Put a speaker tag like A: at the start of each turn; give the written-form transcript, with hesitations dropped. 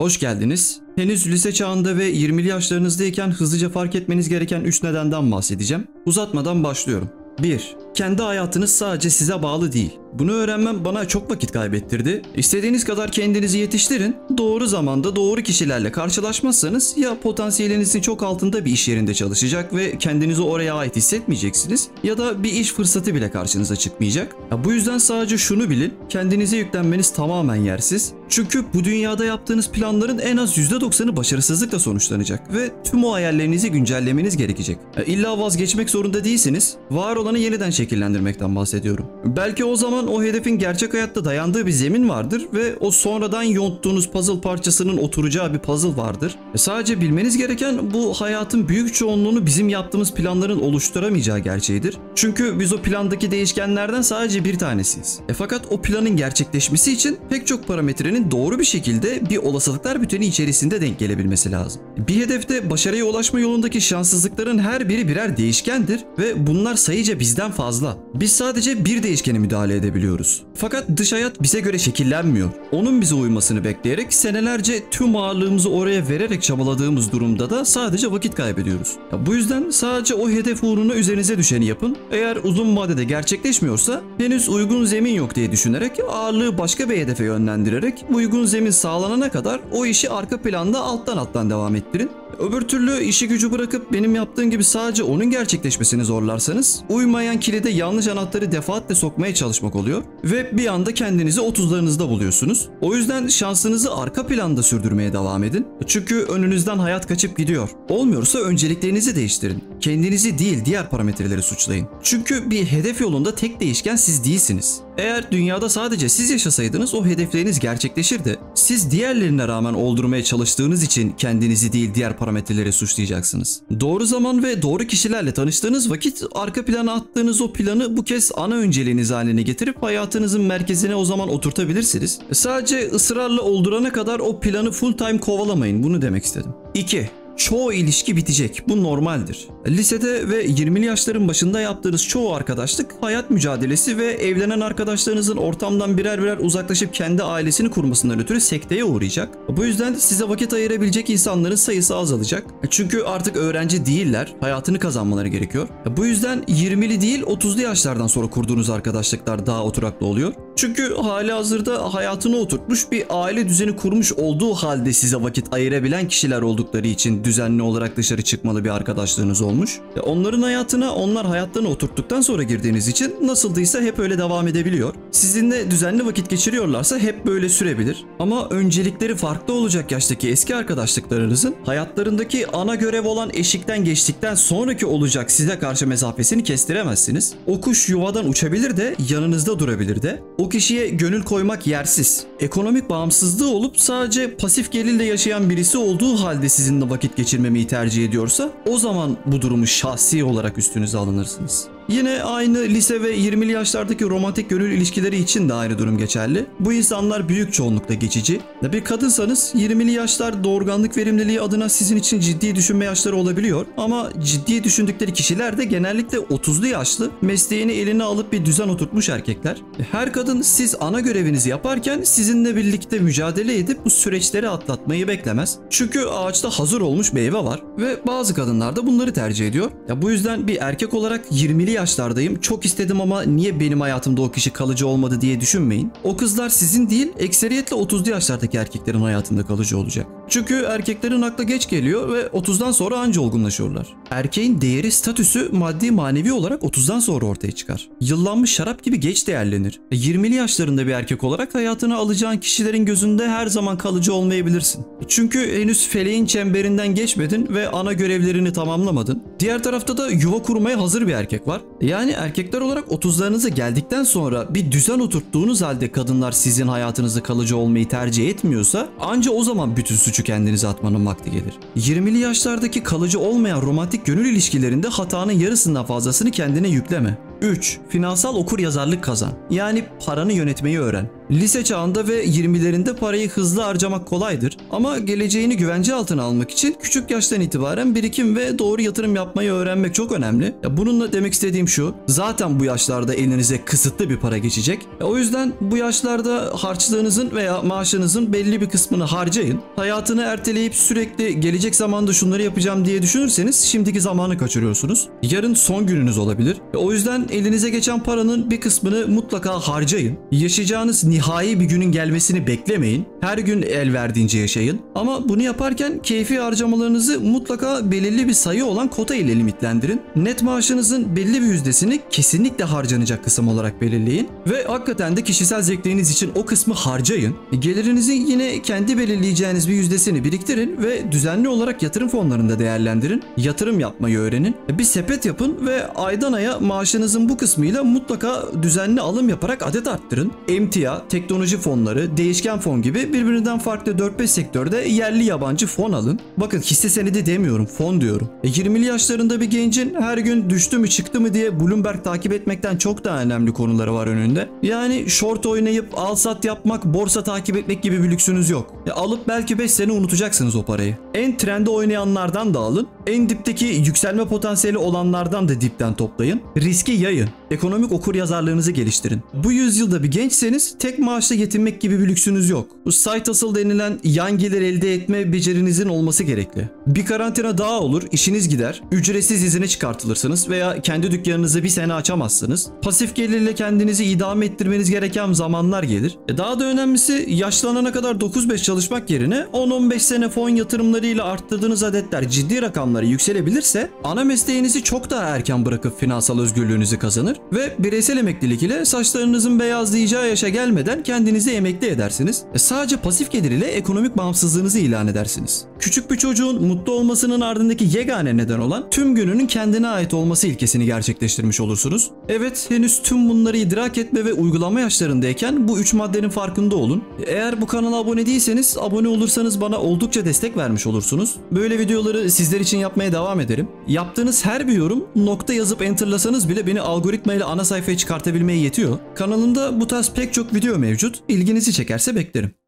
A: Hoş geldiniz. Henüz lise çağında ve 20'li yaşlarınızdayken hızlıca fark etmeniz gereken 3 nedenden bahsedeceğim. Uzatmadan başlıyorum. 1. Kendi hayatınız sadece size bağlı değil. Bunu öğrenmem bana çok vakit kaybettirdi. İstediğiniz kadar kendinizi yetiştirin. Doğru zamanda doğru kişilerle karşılaşmazsanız ya potansiyelinizin çok altında bir iş yerinde çalışacak ve kendinizi oraya ait hissetmeyeceksiniz ya da bir iş fırsatı bile karşınıza çıkmayacak. Bu yüzden sadece şunu bilin. Kendinize yüklenmeniz tamamen yersiz. Çünkü bu dünyada yaptığınız planların en az %90'ı başarısızlıkla sonuçlanacak ve tüm o hayallerinizi güncellemeniz gerekecek. İlla vazgeçmek zorunda değilsiniz. Var olanı yeniden şekillendirmekten bahsediyorum. Belki o zaman o hedefin gerçek hayatta dayandığı bir zemin vardır ve o sonradan yonttuğunuz puzzle parçasının oturacağı bir puzzle vardır. Sadece bilmeniz gereken bu hayatın büyük çoğunluğunu bizim yaptığımız planların oluşturamayacağı gerçeğidir. Çünkü biz o plandaki değişkenlerden sadece bir tanesiyiz. Fakat o planın gerçekleşmesi için pek çok parametrenin doğru bir şekilde bir olasılıklar büteni içerisinde denk gelebilmesi lazım. Bir hedefte başarıya ulaşma yolundaki şanssızlıkların her biri birer değişkendir ve bunlar sayıca bizden fazla. Biz sadece bir değişkene müdahale edebiliyoruz. Fakat dış hayat bize göre şekillenmiyor. Onun bize uymasını bekleyerek senelerce tüm ağırlığımızı oraya vererek çabaladığımız durumda da sadece vakit kaybediyoruz. Bu yüzden sadece o hedef uğruna üzerinize düşeni yapın. Eğer uzun vadede gerçekleşmiyorsa henüz uygun zemin yok diye düşünerek ağırlığı başka bir hedefe yönlendirerek uygun zemin sağlanana kadar o işi arka planda alttan devam ettirin. Öbür türlü işi gücü bırakıp benim yaptığım gibi sadece onun gerçekleşmesini zorlarsanız uymayan kilide yanlış anahtarı defaatle sokmaya çalışmak oluyor ve bir anda kendinizi 30'larınızda buluyorsunuz. O yüzden şansınızı arka planda sürdürmeye devam edin. Çünkü önünüzden hayat kaçıp gidiyor. Olmuyorsa önceliklerinizi değiştirin. Kendinizi değil diğer parametreleri suçlayın. Çünkü bir hedef yolunda tek değişken siz değilsiniz. Eğer dünyada sadece siz yaşasaydınız o hedefleriniz gerçekleşirdi. Siz diğerlerine rağmen oldurmaya çalıştığınız için kendinizi değil diğer parametreleri suçlayacaksınız. Doğru zaman ve doğru kişilerle tanıştığınız vakit arka plana attığınız o planı bu kez ana önceliğiniz haline getirip hayatınızın merkezine o zaman oturtabilirsiniz. Sadece ısrarla oldurana kadar o planı full time kovalamayın. Bunu demek istedim. 2. Çoğu ilişki bitecek. Bu normaldir. Lisede ve 20'li yaşların başında yaptığınız çoğu arkadaşlık hayat mücadelesi ve evlenen arkadaşlarınızın ortamdan birer uzaklaşıp kendi ailesini kurmasından ötürü sekteye uğrayacak. Bu yüzden size vakit ayırabilecek insanların sayısı azalacak. Çünkü artık öğrenci değiller. Hayatını kazanmaları gerekiyor. Bu yüzden 20'li değil 30'lu yaşlardan sonra kurduğunuz arkadaşlıklar daha oturaklı oluyor. Çünkü halihazırda hayatını oturtmuş bir aile düzeni kurmuş olduğu halde size vakit ayırabilen kişiler oldukları için düzenli olarak dışarı çıkmalı bir arkadaşlığınız olmuş. Onların hayatına onlar hayatlarını oturttuktan sonra girdiğiniz için nasıldıysa hep öyle devam edebiliyor. Sizinle düzenli vakit geçiriyorlarsa hep böyle sürebilir. Ama öncelikleri farklı olacak yaştaki eski arkadaşlıklarınızın hayatlarındaki ana görev olan eşikten geçtikten sonraki olacak size karşı mesafesini kestiremezsiniz. O kuş yuvadan uçabilir de yanınızda durabilir de. O kişiye gönül koymak yersiz. Ekonomik bağımsızlığı olup sadece pasif gelirle yaşayan birisi olduğu halde sizinle vakit geçirmemeyi tercih ediyorsa o zaman bu durumu şahsi olarak üstünüze alınırsınız. Yine aynı lise ve 20'li yaşlardaki romantik gönül ilişkileri için de aynı durum geçerli. Bu insanlar büyük çoğunlukla geçici. Bir kadınsanız 20'li yaşlar doğurganlık verimliliği adına sizin için ciddi düşünme yaşları olabiliyor. Ama ciddi düşündükleri kişiler de genellikle 30'lu yaşlı, mesleğini eline alıp bir düzen oturtmuş erkekler. Her kadın siz ana görevinizi yaparken sizinle birlikte mücadele edip bu süreçleri atlatmayı beklemez. Çünkü ağaçta hazır olmuş meyve var ve bazı kadınlar da bunları tercih ediyor. Bu yüzden bir erkek olarak 20'li yaşlardayım, çok istedim ama niye benim hayatımda o kişi kalıcı olmadı diye düşünmeyin. O kızlar sizin değil, ekseriyetle 30'lu yaşlardaki erkeklerin hayatında kalıcı olacak. Çünkü erkeklerin aklı geç geliyor ve 30'dan sonra anca olgunlaşıyorlar. Erkeğin değeri, statüsü maddi manevi olarak 30'dan sonra ortaya çıkar. Yıllanmış şarap gibi geç değerlenir. 20'li yaşlarında bir erkek olarak hayatına alacağın kişilerin gözünde her zaman kalıcı olmayabilirsin. Çünkü henüz feleğin çemberinden geçmedin ve ana görevlerini tamamlamadın. Diğer tarafta da yuva kurmaya hazır bir erkek var. Yani erkekler olarak 30'larınıza geldikten sonra bir düzen oturttuğunuz halde kadınlar sizin hayatınızda kalıcı olmayı tercih etmiyorsa anca o zaman bütün suçu kendinize atmanın vakti gelir. 20'li yaşlardaki kalıcı olmayan romantik gönül ilişkilerinde hatanın yarısından fazlasını kendine yükleme. 3. Finansal okuryazarlık kazan. Yani paranı yönetmeyi öğren. Lise çağında ve 20'lerinde parayı hızlı harcamak kolaydır ama geleceğini güvence altına almak için küçük yaştan itibaren birikim ve doğru yatırım yapmayı öğrenmek çok önemli. Bununla demek istediğim şu, zaten bu yaşlarda elinize kısıtlı bir para geçecek. O yüzden bu yaşlarda harçlığınızın veya maaşınızın belli bir kısmını harcayın. Hayatını erteleyip sürekli gelecek zamanda şunları yapacağım diye düşünürseniz şimdiki zamanı kaçırıyorsunuz. Yarın son gününüz olabilir. O yüzden elinize geçen paranın bir kısmını mutlaka harcayın. Yaşayacağınız nihai bir günün gelmesini beklemeyin. Her gün el verdiğince yaşayın. Ama bunu yaparken keyfi harcamalarınızı mutlaka belirli bir sayı olan kota ile limitlendirin. Net maaşınızın belli bir yüzdesini kesinlikle harcanacak kısım olarak belirleyin. Ve hakikaten de kişisel zevkleriniz için o kısmı harcayın. Gelirinizin yine kendi belirleyeceğiniz bir yüzdesini biriktirin ve düzenli olarak yatırım fonlarında değerlendirin. Yatırım yapmayı öğrenin. Bir sepet yapın ve aydan aya maaşınızın bu kısmıyla mutlaka düzenli alım yaparak adet arttırın. Emtia, teknoloji fonları, değişken fon gibi birbirinden farklı 4-5 sektörde yerli yabancı fon alın. Bakın hisse senedi demiyorum, fon diyorum. 20'li yaşlarında bir gencin her gün düştü mü çıktı mı diye Bloomberg takip etmekten çok daha önemli konuları var önünde. Yani short oynayıp al sat yapmak, borsa takip etmek gibi bir lüksünüz yok. Alıp belki 5 sene unutacaksınız o parayı. En trende oynayanlardan da alın. En dipteki yükselme potansiyeli olanlardan da dipten toplayın. Riski yayın. Ekonomik okuryazarlığınızı geliştirin. Bu yüzyılda bir gençseniz tek maaşla yetinmek gibi bir lüksünüz yok. Bu side hustle denilen yan gelir elde etme becerinizin olması gerekli. Bir karantina daha olur, işiniz gider, ücretsiz izine çıkartılırsınız veya kendi dükkanınızı bir sene açamazsınız. Pasif gelirle kendinizi idame ettirmeniz gereken zamanlar gelir. Daha da önemlisi yaşlanana kadar 9-5 çalışmak yerine 10-15 sene fon yatırımlarıyla arttırdığınız adetler ciddi rakamlara yükselebilirse ana mesleğinizi çok daha erken bırakıp finansal özgürlüğünüzü kazanır ve bireysel emeklilik ile saçlarınızın beyazlayacağı yaşa gelmeden kendinizi emekli edersiniz. Sadece pasif gelir ile ekonomik bağımsızlığınızı ilan edersiniz. Küçük bir çocuğun mutlu olmasının ardındaki yegane neden olan tüm gününün kendine ait olması ilkesini gerçekleştirmiş olursunuz. Evet, henüz tüm bunları idrak etme ve uygulama yaşlarındayken bu 3 maddenin farkında olun. Eğer bu kanala abone değilseniz abone olursanız bana oldukça destek vermiş olursunuz. Böyle videoları sizler için yapmaya devam ederim. Yaptığınız her bir yorum nokta yazıp enterlasanız bile beni algoritma ile ana sayfaya çıkartabilmeye yetiyor. Kanalımda bu tarz pek çok video mevcut. İlginizi çekerse beklerim.